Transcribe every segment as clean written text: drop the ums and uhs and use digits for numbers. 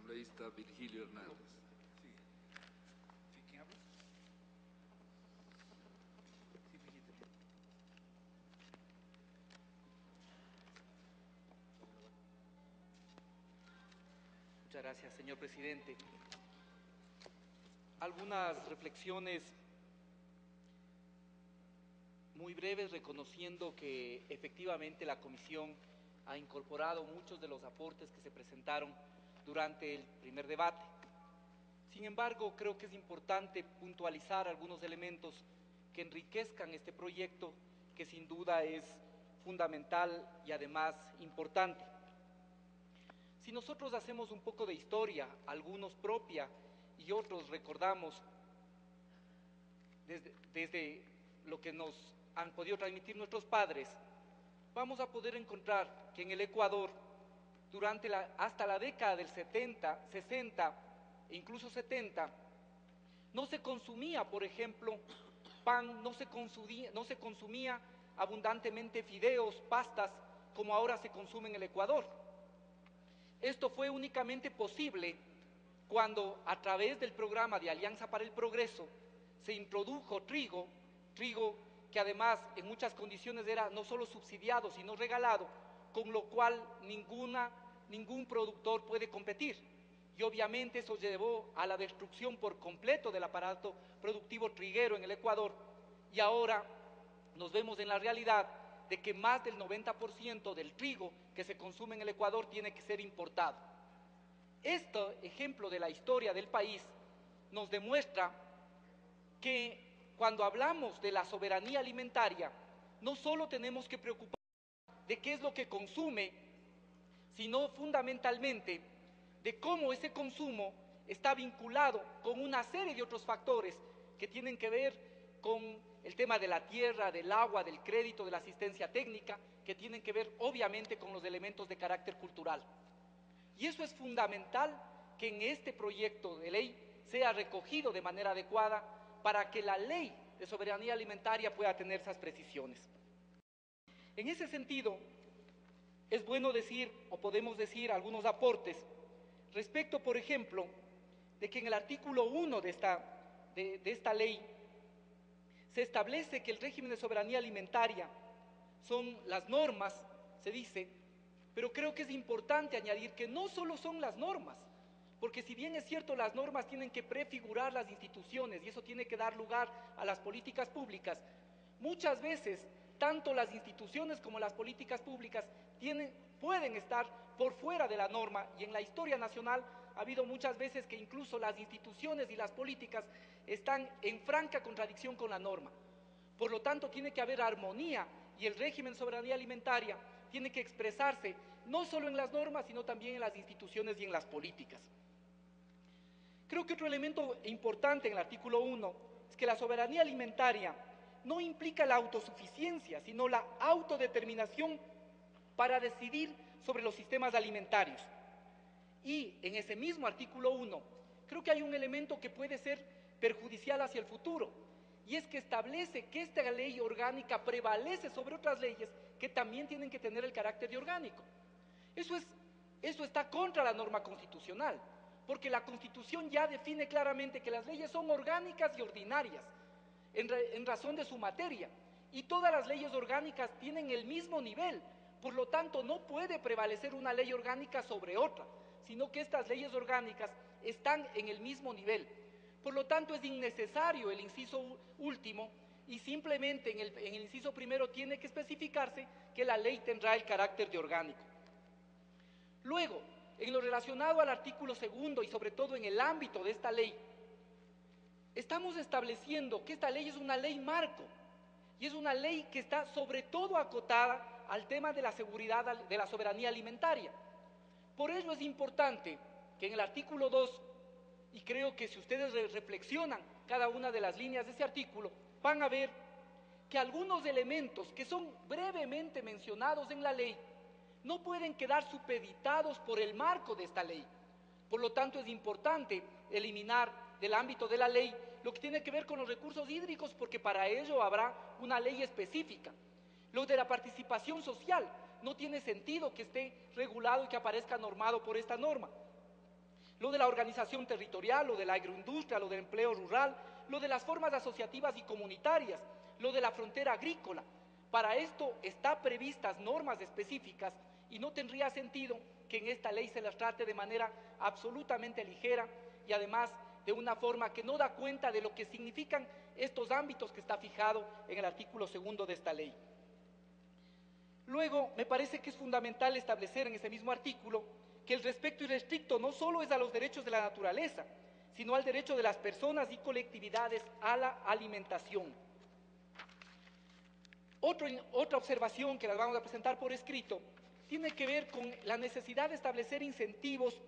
asambleísta Virgilio Hernández. ¿Quién habla? Muchas gracias, señor presidente. Algunas reflexiones muy breves, reconociendo que efectivamente la comisión ha incorporado muchos de los aportes que se presentaron durante el primer debate. Sin embargo, creo que es importante puntualizar algunos elementos que enriquezcan este proyecto, que sin duda es fundamental y además importante. Si nosotros hacemos un poco de historia, algunos propia y otros recordamos desde lo que nos han podido transmitir nuestros padres, vamos a poder encontrar que en el Ecuador, hasta la década del 70, 60 e incluso 70, no se consumía, por ejemplo, pan, no se consumía abundantemente fideos, pastas, como ahora se consume en el Ecuador. Esto fue únicamente posible cuando, a través del programa de Alianza para el Progreso, se introdujo trigo que además en muchas condiciones era no solo subsidiado, sino regalado, con lo cual ningún productor puede competir. Y obviamente eso llevó a la destrucción por completo del aparato productivo triguero en el Ecuador, y ahora nos vemos en la realidad de que más del 90% del trigo que se consume en el Ecuador tiene que ser importado. Este ejemplo de la historia del país nos demuestra que cuando hablamos de la soberanía alimentaria, no solo tenemos que preocuparnos de qué es lo que consume, sino fundamentalmente de cómo ese consumo está vinculado con una serie de otros factores que tienen que ver con el tema de la tierra, del agua, del crédito, de la asistencia técnica, que tienen que ver obviamente con los elementos de carácter cultural. Y eso es fundamental que en este proyecto de ley sea recogido de manera adecuada para que la ley de soberanía alimentaria pueda tener esas precisiones. En ese sentido, es bueno decir, o podemos decir, algunos aportes respecto, por ejemplo, de que en el artículo 1 de esta ley se establece que el régimen de soberanía alimentaria son las normas, se dice, pero creo que es importante añadir que no solo son las normas, porque si bien es cierto las normas tienen que prefigurar las instituciones y eso tiene que dar lugar a las políticas públicas, muchas veces tanto las instituciones como las políticas públicas pueden estar por fuera de la norma, y en la historia nacional ha habido muchas veces que incluso las instituciones y las políticas están en franca contradicción con la norma. Por lo tanto, tiene que haber armonía y el régimen de soberanía alimentaria tiene que expresarse no solo en las normas, sino también en las instituciones y en las políticas. Creo que otro elemento importante en el artículo 1 es que la soberanía alimentaria no implica la autosuficiencia, sino la autodeterminación para decidir sobre los sistemas alimentarios. Y en ese mismo artículo 1, creo que hay un elemento que puede ser perjudicial hacia el futuro, y es que establece que esta ley orgánica prevalece sobre otras leyes que también tienen que tener el carácter de orgánico. Eso está contra la norma constitucional, porque la Constitución ya define claramente que las leyes son orgánicas y ordinarias, en razón de su materia, y todas las leyes orgánicas tienen el mismo nivel. Por lo tanto, no puede prevalecer una ley orgánica sobre otra, sino que estas leyes orgánicas están en el mismo nivel. Por lo tanto, es innecesario el inciso último, y simplemente en el inciso primero tiene que especificarse que la ley tendrá el carácter de orgánico. Luego, en lo relacionado al artículo segundo y sobre todo en el ámbito de esta ley, estamos estableciendo que esta ley es una ley marco, y es una ley que está sobre todo acotada al tema de la seguridad, de la soberanía alimentaria. Por ello es importante que en el artículo 2, y creo que si ustedes reflexionan cada una de las líneas de ese artículo, van a ver que algunos elementos que son brevemente mencionados en la ley no pueden quedar supeditados por el marco de esta ley. Por lo tanto, es importante eliminar del ámbito de la ley lo que tiene que ver con los recursos hídricos, porque para ello habrá una ley específica. Lo de la participación social no tiene sentido que esté regulado y que aparezca normado por esta norma. lo de la organización territorial, lo de la agroindustria, lo del empleo rural, lo de las formas asociativas y comunitarias, lo de la frontera agrícola. Para esto están previstas normas específicas y no tendría sentido que en esta ley se las trate de manera absolutamente ligera y además de una forma que no da cuenta de lo que significan estos ámbitos que está fijado en el artículo 2 de esta ley. Luego, me parece que es fundamental establecer en ese mismo artículo que el respeto irrestricto no solo es a los derechos de la naturaleza, sino al derecho de las personas y colectividades a la alimentación. Otra observación que las vamos a presentar por escrito tiene que ver con la necesidad de establecer incentivos,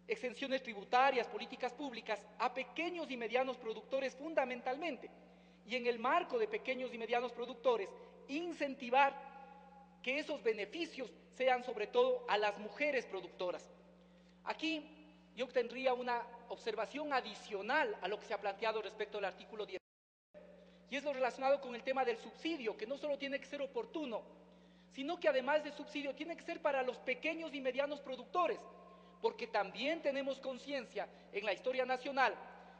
exenciones tributarias, políticas públicas a pequeños y medianos productores fundamentalmente, y en el marco de pequeños y medianos productores, incentivar que esos beneficios sean sobre todo a las mujeres productoras. Aquí yo tendría una observación adicional a lo que se ha planteado respecto al artículo 10, y es lo relacionado con el tema del subsidio, que no solo tiene que ser oportuno, sino que además de subsidio tiene que ser para los pequeños y medianos productores, porque también tenemos conciencia en la historia nacional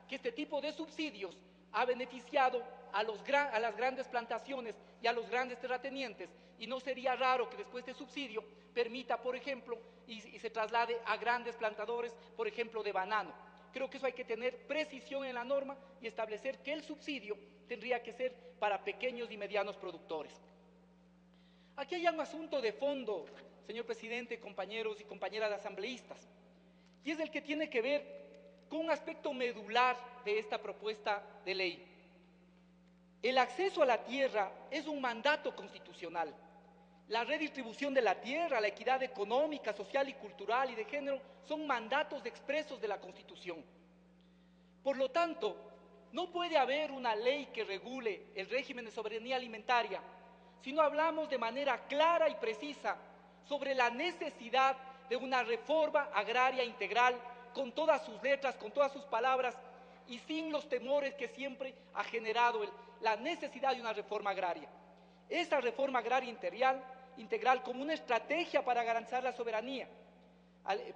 que este tipo de subsidios ha beneficiado a las grandes plantaciones y a los grandes terratenientes, y no sería raro que después de subsidio permita, por ejemplo, y se traslade a grandes plantadores, por ejemplo, de banano. Creo que eso hay que tener precisión en la norma y establecer que el subsidio tendría que ser para pequeños y medianos productores. Aquí hay un asunto de fondo, señor presidente, compañeros y compañeras asambleístas, y es el que tiene que ver con un aspecto medular de esta propuesta de ley. El acceso a la tierra es un mandato constitucional. La redistribución de la tierra, la equidad económica, social y cultural y de género son mandatos expresos de la Constitución. Por lo tanto, no puede haber una ley que regule el régimen de soberanía alimentaria si no hablamos de manera clara y precisa sobre la necesidad de una reforma agraria integral con todas sus letras, con todas sus palabras y sin los temores que siempre ha generado la necesidad de una reforma agraria. Esa reforma agraria integral como una estrategia para garantizar la soberanía,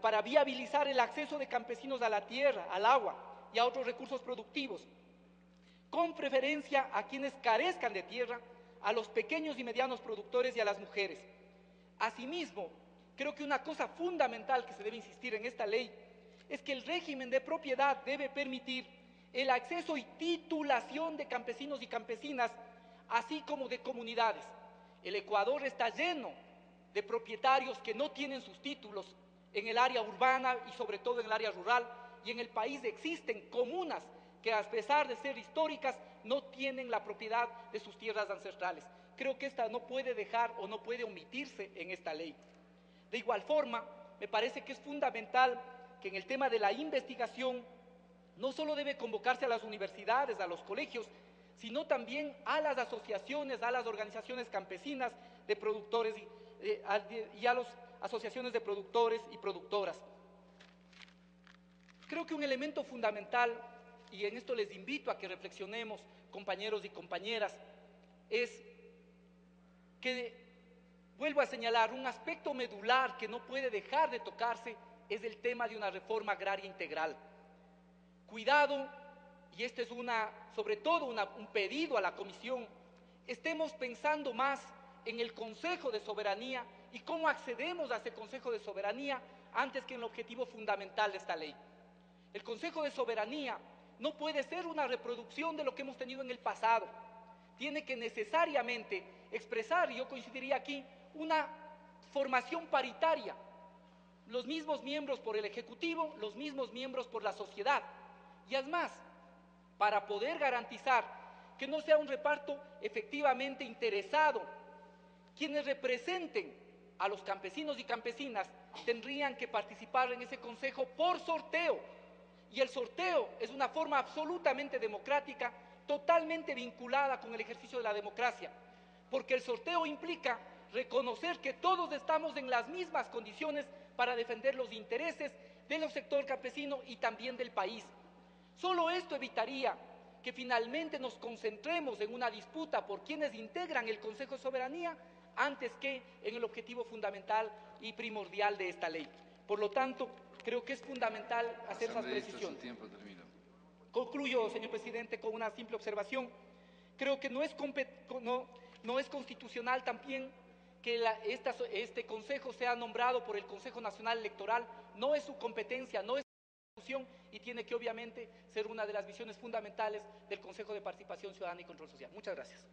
para viabilizar el acceso de campesinos a la tierra, al agua y a otros recursos productivos, con preferencia a quienes carezcan de tierra, a los pequeños y medianos productores y a las mujeres. Asimismo, creo que una cosa fundamental que se debe insistir en esta ley es que el régimen de propiedad debe permitir el acceso y titulación de campesinos y campesinas, así como de comunidades. El Ecuador está lleno de propietarios que no tienen sus títulos en el área urbana y sobre todo en el área rural, y en el país existen comunas que a pesar de ser históricas no tienen la propiedad de sus tierras ancestrales. Creo que esta no puede dejar o no puede omitirse en esta ley. De igual forma, me parece que es fundamental que en el tema de la investigación no solo debe convocarse a las universidades, a los colegios, sino también a las asociaciones, a las organizaciones campesinas de productores y a las asociaciones de productores y productoras. Creo que un elemento fundamental, y en esto les invito a que reflexionemos, compañeros y compañeras, es que, vuelvo a señalar, un aspecto medular que no puede dejar de tocarse es el tema de una reforma agraria integral. Cuidado, y este es sobre todo un pedido a la Comisión, estemos pensando más en el Consejo de Soberanía y cómo accedemos a ese Consejo de Soberanía antes que en el objetivo fundamental de esta ley. El Consejo de Soberanía no puede ser una reproducción de lo que hemos tenido en el pasado. Tiene que necesariamente expresar, y yo coincidiría aquí, una formación paritaria. Los mismos miembros por el Ejecutivo, los mismos miembros por la sociedad. Y además, para poder garantizar que no sea un reparto efectivamente interesado, quienes representen a los campesinos y campesinas tendrían que participar en ese consejo por sorteo. Y el sorteo es una forma absolutamente democrática, totalmente vinculada con el ejercicio de la democracia, porque el sorteo implica reconocer que todos estamos en las mismas condiciones para defender los intereses del sector campesino y también del país. Solo esto evitaría que finalmente nos concentremos en una disputa por quienes integran el Consejo de Soberanía antes que en el objetivo fundamental y primordial de esta ley. Por lo tanto, Creo que es fundamental hacer esas precisiones. Su tiempo terminó. Concluyo, señor presidente, con una simple observación. Creo que no es constitucional también que este Consejo sea nombrado por el Consejo Nacional Electoral. No es su competencia, no es su institución, y tiene que obviamente ser una de las visiones fundamentales del Consejo de Participación Ciudadana y Control Social. Muchas gracias.